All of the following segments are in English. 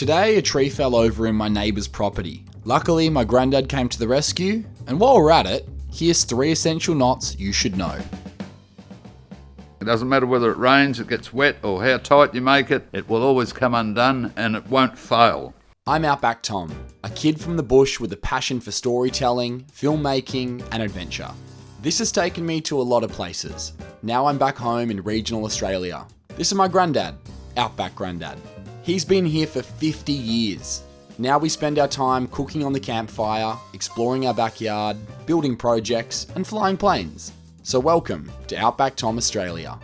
Today, a tree fell over in my neighbour's property. Luckily, my granddad came to the rescue, and while we're at it, here's 3 essential knots you should know. It doesn't matter whether it rains, it gets wet, or how tight you make it, it will always come undone and it won't fail. I'm Outback Tom, a kid from the bush with a passion for storytelling, filmmaking, and adventure. This has taken me to a lot of places. Now I'm back home in regional Australia. This is my granddad, Outback Grandad. He's been here for 50 years. Now we spend our time cooking on the campfire, exploring our backyard, building projects, and flying planes. So welcome to Outback Tom, Australia.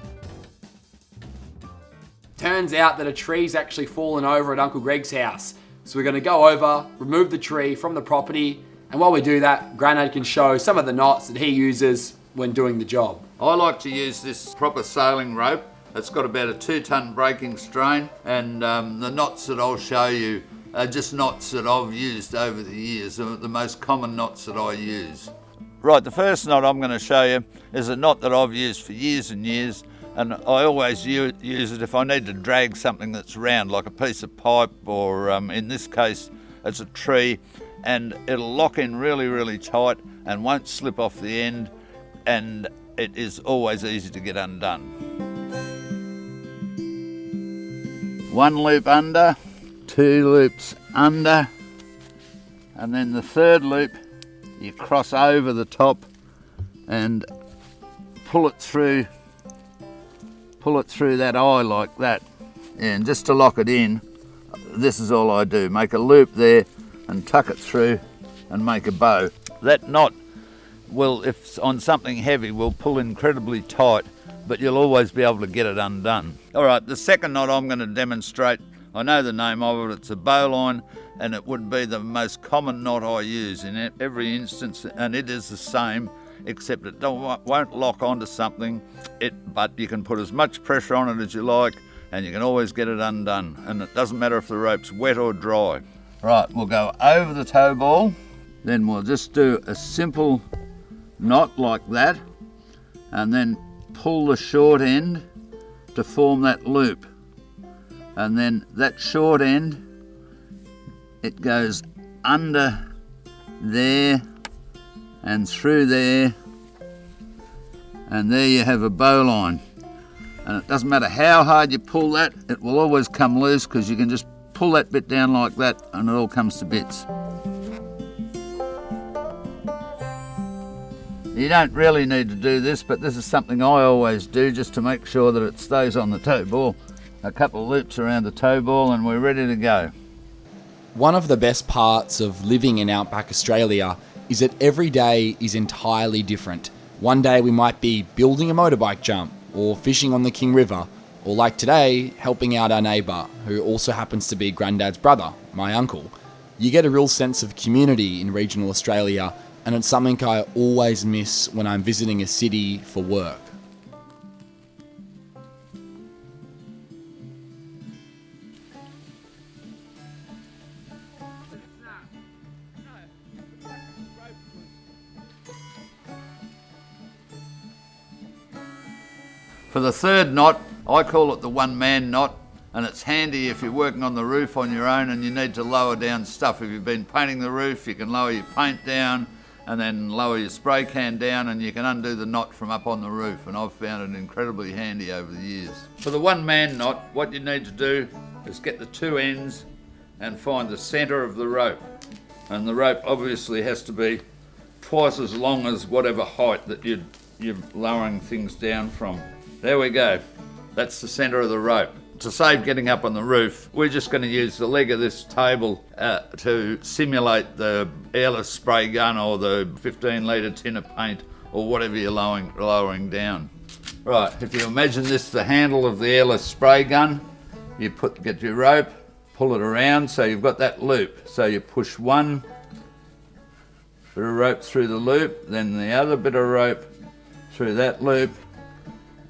Turns out that a tree's actually fallen over at Uncle Greg's house. So we're going to go over, remove the tree from the property, and while we do that, Grandad can show some of the knots that he uses when doing the job. I like to use this proper sailing rope. It's got about a 2-ton breaking strain, and the knots that I'll show you are just knots that I've used over the years, the most common knots that I use. Right, the first knot I'm going to show you is a knot that I've used for years and years, and I always use it if I need to drag something that's round, like a piece of pipe, or in this case it's a tree, and it'll lock in really, really tight and won't slip off the end, and it is always easy to get undone. 1 loop under, 2 loops under, and then the 3rd loop you cross over the top and pull it through that eye like that. And just to lock it in, this is all I do. Make a loop there and tuck it through and make a bow. That knot will, if on something heavy, will pull incredibly tight, but you'll always be able to get it undone. All right, the second knot I'm going to demonstrate, I know the name of it, it's a bowline, and it would be the most common knot I use in every instance, and it is the same, except it won't lock onto something, but you can put as much pressure on it as you like, and you can always get it undone, and it doesn't matter if the rope's wet or dry. Right, we'll go over the tow ball, then we'll just do a simple knot like that, and then pull the short end to form that loop, and then that short end, it goes under there and through there, and there you have a bowline. And it doesn't matter how hard you pull that, it will always come loose, because you can just pull that bit down like that and it all comes to bits. You don't really need to do this, but this is something I always do just to make sure that it stays on the tow ball. A couple of loops around the tow ball and we're ready to go. One of the best parts of living in Outback Australia is that every day is entirely different. One day we might be building a motorbike jump, or fishing on the King River, or like today, helping out our neighbour, who also happens to be Grandad's brother, my uncle. You get a real sense of community in regional Australia, and it's something I always miss when I'm visiting a city for work. For the 3rd knot, I call it the 1-man knot, and it's handy if you're working on the roof on your own and you need to lower down stuff. If you've been painting the roof, you can lower your paint down and then lower your spray can down, and you can undo the knot from up on the roof, and I've found it incredibly handy over the years. For the 1-man knot, what you need to do is get the 2 ends and find the centre of the rope, and the rope obviously has to be twice as long as whatever height that you're lowering things down from. There we go, that's the centre of the rope. To save getting up on the roof, we're just going to use the leg of this table to simulate the airless spray gun or the 15-litre tin of paint or whatever you're lowering down. Right, if you imagine this the handle of the airless spray gun, you get your rope, pull it around so you've got that loop. So you push one bit of rope through the loop, then the other bit of rope through that loop,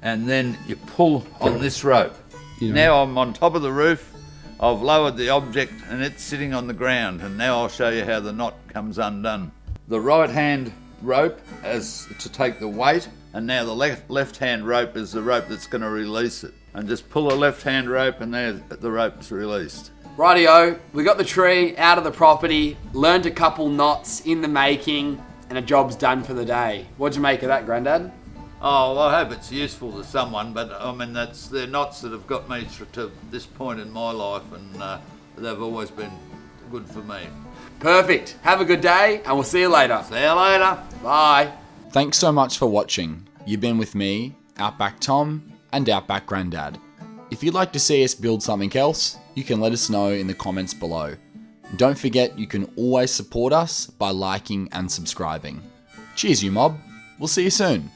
and then you pull on this rope. Now I'm on top of the roof, I've lowered the object and it's sitting on the ground, and now I'll show you how the knot comes undone. The right hand rope is to take the weight, and now the left hand rope is the rope that's going to release it. And just pull the left hand rope and there the rope's released. Rightio, we got the tree out of the property, learned a couple knots in the making, and a job's done for the day. What'd you make of that, Grandad? Oh, well, I hope it's useful to someone, but I mean, they're knots that have got me to this point in my life, and they've always been good for me. Perfect. Have a good day, and we'll see you later. See you later. Bye. Thanks so much for watching. You've been with me, Outback Tom, and Outback Grandad. If you'd like to see us build something else, you can let us know in the comments below. Don't forget, you can always support us by liking and subscribing. Cheers, you mob. We'll see you soon.